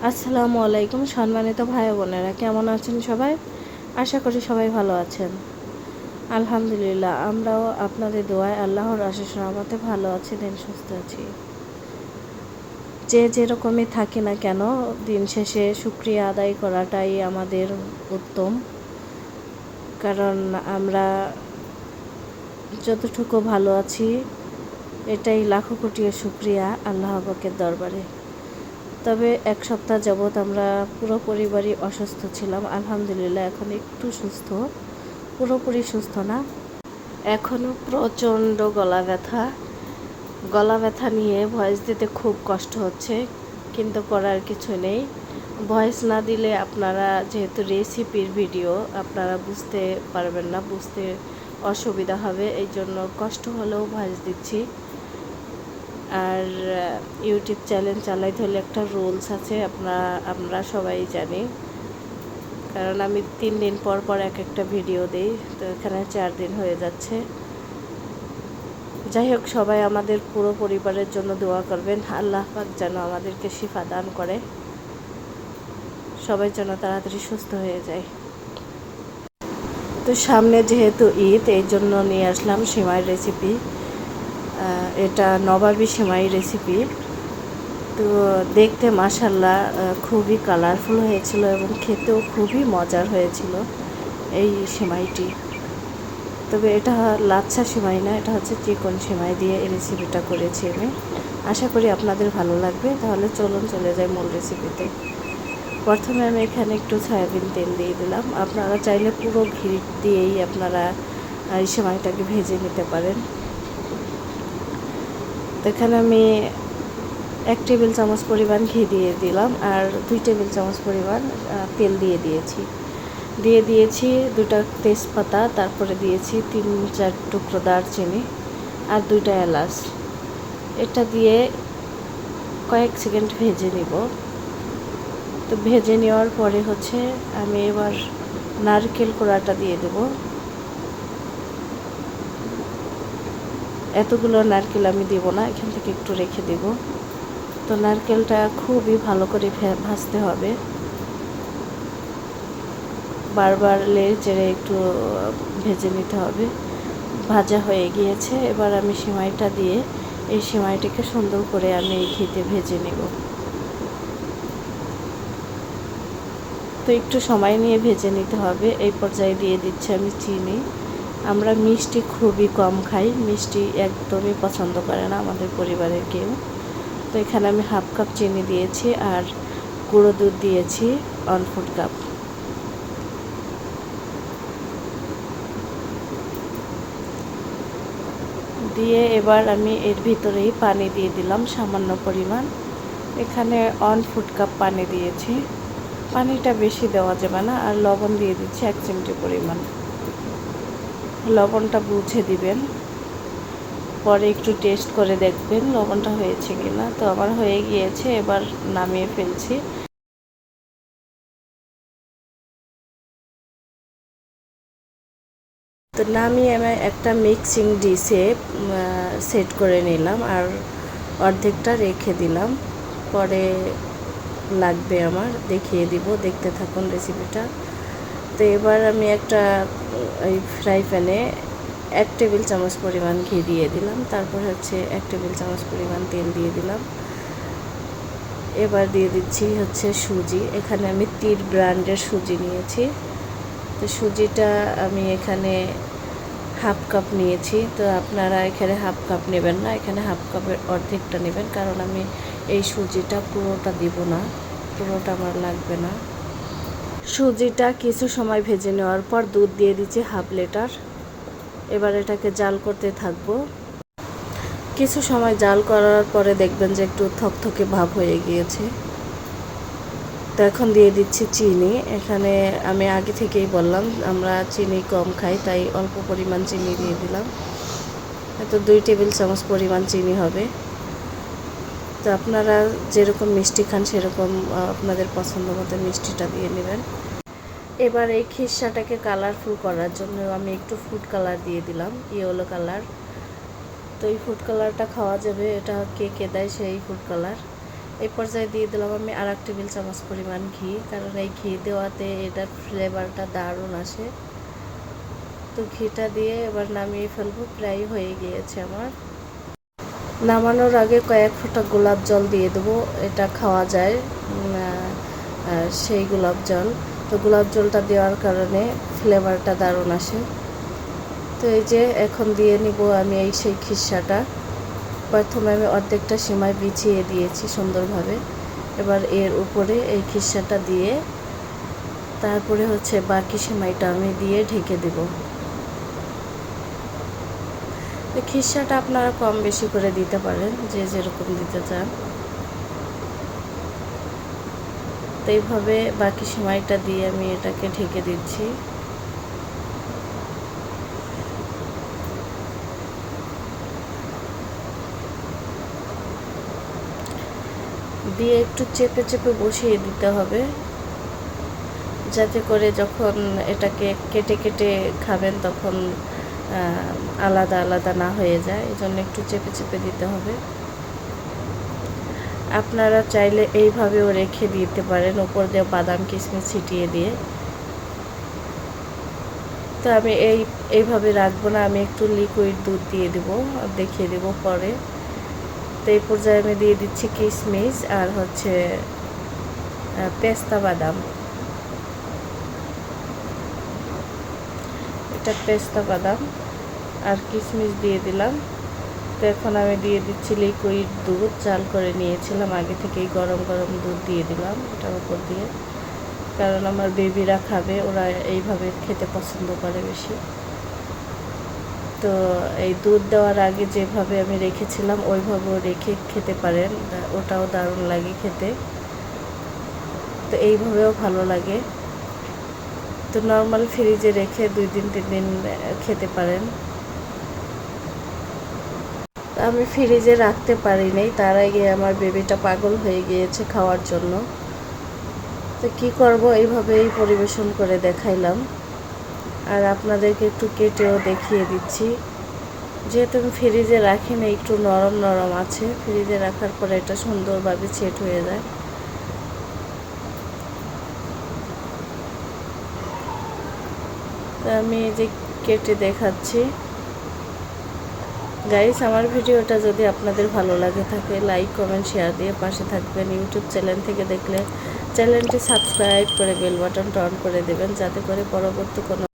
আসসালামু আলাইকুম সম্মানিত ভাই বোনেরা, কেমন আছেন সবাই? আশা করি সবাই ভালো আছেন। আলহামদুলিল্লাহ, আমরাও আপনাদের দোয়ায় আল্লাহর অশেষ রহমতে ভালো আছি, দিন সুস্থ আছি। যে যেরকমই থাকি না কেন, দিন শেষে শুকরিয়া আদায় করাটাই আমাদের উত্তম। কারণ আমরা যতটুকু ভালো আছি, এটাই লাখো কোটি শুকরিয়া আল্লাহ পাকের দরবারে। তবে এক সপ্তাহ যাবৎ আমরা পুরো পরিবারই অসুস্থ ছিলাম। আলহামদুলিল্লাহ এখন একটু সুস্থ, পুরোপুরি সুস্থ না। এখনও প্রচণ্ড গলা ব্যথা নিয়ে ভয়েস দিতে খুব কষ্ট হচ্ছে, কিন্তু করার কিছু নেই। ভয়েস না দিলে আপনারা, যেহেতু রেসিপির ভিডিও, আপনারা বুঝতে পারবেন না, বুঝতে অসুবিধা হবে, এই জন্য কষ্ট হলেও ভয়েস দিচ্ছি। আর ইউটিউব চ্যানেল চালাইতে হলে একটা রুলস আছে, আমরা সবাই জানি। কারণ আমি 3 দিন পর পর একটা ভিডিও দিই, তো এখানে 4 দিন হয়ে যাচ্ছে। যাই হোক, সবাই আমাদের পুরো পরিবারের জন্য দোয়া করবেন, আল্লাহ পাক যেন আমাদেরকে শিফা দান করে, সবাই যেন তাড়াতাড়ি সুস্থ হয়ে যায়। তো সামনে যেহেতু ঈদ, এই জন্য নিয়ে আসলাম সেমাই রেসিপি। এটা নবাবী সেমাই রেসিপি। তো দেখতে মাশাআল্লাহ খুবই কালারফুল হয়েছিল এবং খেতেও খুবই মজার হয়েছিল এই সেমাইটি। তবে এটা লাচ্ছা সেমাই না, এটা হচ্ছে চিকন সেমাই দিয়ে এই রেসিপিটা করেছি আমি। আশা করি আপনাদের ভালো লাগবে। তাহলে চলুন চলে যাই মূল রেসিপিতে। প্রথমে আমি এখানে একটু সয়াবিন তেল দিয়ে দিলাম। আপনারা চাইলে পুরো ঘি দিয়েই আপনারা এই সেমাইটাকে ভেজে নিতে পারেন। তো এখানে আমি 1 টেবিল চামচ পরিমাণ ঘি দিয়ে দিলাম আর 2 টেবিল চামচ পরিমাণ তেল দিয়ে দিয়েছি 2টা তেজপাতা, তারপরে দিয়েছি 3-4 টুকরো দারচিনি আর 2টা এলাচ। এটা দিয়ে কয়েক সেকেন্ড ভেজে নিব। তো ভেজে নেওয়ার পরে হচ্ছে আমি এবার নারকেল কোড়াটা দিয়ে দেব। এতগুলো নারকেল আমি দেব না, এখান থেকে একটু রেখে দেব। তো নারকেলটা খুবই ভালো করে ভাজতে হবে, বারবার নেড়ে চেড়ে একটু ভেজে নিতে হবে। ভাজা হয়ে গিয়েছে, এবার আমি সেমাইটা দিয়ে এই সেমাইটাকে সুন্দর করে আমি এই ঘিতে ভেজে নেব। তো একটু সময় নিয়ে ভেজে নিতে হবে। এই পর্যায়ে দিয়ে দিচ্ছি আমি চিনি। আমরা মিষ্টি খুবই কম খাই, মিষ্টি একদমই পছন্দ করে না আমাদের পরিবারের কেউ। তো এখানে আমি 1/2 কাপ চিনি দিয়েছি আর গুঁড়ো দুধ দিয়েছি 1/4 কাপ। দিয়ে এবার আমি এর ভিতরেই পানি দিয়ে দিলাম সামান্য পরিমাণ। এখানে 1/4 কাপ পানি দিয়েছি। পানিটা বেশি দেওয়া যাবে না। আর লবণ দিয়ে দিচ্ছি 1 চিমটি পরিমাণ। লবণটা বুঝে দিবেন, পরে একটু টেস্ট করে দেখবেন লবণটা হয়েছে কিনা। তো আমার হয়ে গিয়েছে, এবার নামিয়ে ফেলছি। তো নামিয়ে আমি একটা মিক্সিং ডিশে সেট করে নিলাম আর অর্ধেকটা রেখে দিলাম। পরে লাগবে আমার দেখিয়ে দিব, দেখতে থাকুন রেসিপিটা। তো এবার আমি একটা ওই ফ্রাই প্যানে 1 টেবিল চামচ পরিমাণ ঘি দিয়ে দিলাম, তারপর হচ্ছে 1 টেবিল চামচ পরিমাণ তেল দিয়ে দিলাম। এবার দিয়ে দিচ্ছি হচ্ছে সুজি। এখানে আমি তীর ব্র্যান্ডের সুজি নিয়েছি। তো সুজিটা আমি এখানে 1/2 কাপ নিয়েছি। তো আপনারা এখানে 1/2 কাপ নেবেন না, এখানে 1/2 কাপের অর্ধেকটা নেবেন, কারণ আমি এই সুজিটা পুরোটা দিব না, পুরোটা আমার লাগবে না। সুজিটা কিছু সময় ভেজে নেওয়ার পর দুধ দিয়ে দিচ্ছি 1/2 লিটার। এবার এটাকে জাল করতে থাকবো। কিছু সময় জাল করার পরে দেখবেন যে একটু থকথকে ভাব হয়ে গিয়েছে। তো এখন দিয়ে দিচ্ছি চিনি। এখানে আমি আগে থেকেই বললাম আমরা চিনি কম খাই, তাই অল্প পরিমাণ চিনি দিয়ে দিলাম। তো 2 টেবিল চামচ পরিমাণ চিনি হবে। তো আপনারা যেরকম মিষ্টি খান সেরকম আপনাদের পছন্দ মতো মিষ্টিটা দিয়ে নেবেন। এবার এই খিরসাটাকে কালারফুল করার জন্য আমি একটু ফুড কালার দিয়ে দিলাম, ইয়েলো কালার। তো এই ফুড কালারটা খাওয়া যাবে, এটা কে কে দেয় সেই ফুড কালার। এই পর্যায়ে দিয়ে দিলাম আমি আর 1 টেবিল চামচ পরিমাণ ঘি, কারণ এই ঘি দেওয়াতে এটার ফ্লেভারটা দারুণ আসে। তো ঘিটা দিয়ে এবার নামিয়ে ফেলবো, প্রায় হয়ে গিয়েছে আমার। নামানোর আগে কয়েক ফোঁটা গোলাপ জল দিয়ে দেবো, এটা খাওয়া যায় সেই গোলাপ জল। তো গোলাপ জলটা দেওয়ার কারণে ফ্লেভারটা দারুণ আসে। তো এই যে এখন দিয়ে নিব আমি সেই খিরসাটা। প্রথমে আমি অর্ধেকটা সেমাই বিছিয়ে দিয়েছি সুন্দরভাবে। এবার এর উপরে এই খিরসাটা দিয়ে তারপরে বাকি সেমাইটা আমি দিয়ে ঢেকে দেব। খিরসাটা আপনারা কম বেশি করে দিতে পারেন, যে যেরকম দিতে চান। তো এইভাবে বাকি সেমাইটা দিয়ে আমি এটাকে ঢেকে দিচ্ছি। দিয়ে একটু চেপে চেপে বসিয়ে দিতে হবে, যাতে করে যখন এটাকে কেটে কেটে খাবেন তখন আলাদা আলাদা না হয়ে যায়। এই জন্য একটু চেপে চেপে দিতে হবে। আপনারা চাইলে এইভাবেও রেখে দিতে পারেন, উপর দিয়ে বাদাম কিশমিশ ছিটিয়ে দিয়ে। তো আমি এইভাবে রাখবো না, আমি একটু লিকুইড দুধ দিয়ে দেবো, দেখিয়ে দেব পরে। তো এই পর্যায়ে আমি দিয়ে দিচ্ছি কিশমিশ আর পেস্তা বাদাম। এটা পেস্তা বাদাম আর কিশমিশ দিয়ে দিলাম। তো এখন আমি দিয়ে দিচ্ছি লিকুইড দুধ, জাল করে নিয়েছিলাম আগে থেকেই, গরম গরম দুধ দিয়ে দিলাম এটার উপর দিয়ে, কারণ আমার বেবিরা খাবে, ওরা এইভাবে খেতে পছন্দ করে বেশি। তো এই দুধ দেওয়ার আগে যেভাবে আমি রেখেছিলাম ওইভাবেও রেখে খেতে পারেন, ওটাও দারুণ লাগে খেতে। তো এইভাবেও ভালো লাগে। তো নর্মাল ফ্রিজে রেখে 2 দিন 3 দিন খেতে পারেন। আমি ফ্রিজে রাখতে পারিনি, তার আগে আমার বেবিটা পাগল হয়ে গিয়েছে খাওয়ার জন্য। তো কি করব, এইভাবেই পরিবেশন করে দেখাইলাম। আর আপনাদেরকে একটু কেটেও দেখিয়ে দিচ্ছি। যেহেতু আমি ফ্রিজে রাখিনি, একটু নরম নরম আছে, ফ্রিজে রাখার পরে এটা সুন্দরভাবে সেট হয়ে যায়। তো আমি এই যে কেটে দেখাচ্ছি। গাইস, আমার ভিডিওটা যদি আপনাদের ভালো লাগে থাকে, লাইক কমেন্ট শেয়ার দিয়ে পাশে থাকবেন। ইউটিউব চ্যানেল থেকে দেখলে চ্যানেলটি সাবস্ক্রাইব করে বেল বাটনটা অন করে দেবেন, যাতে করে পরবর্তী কোনো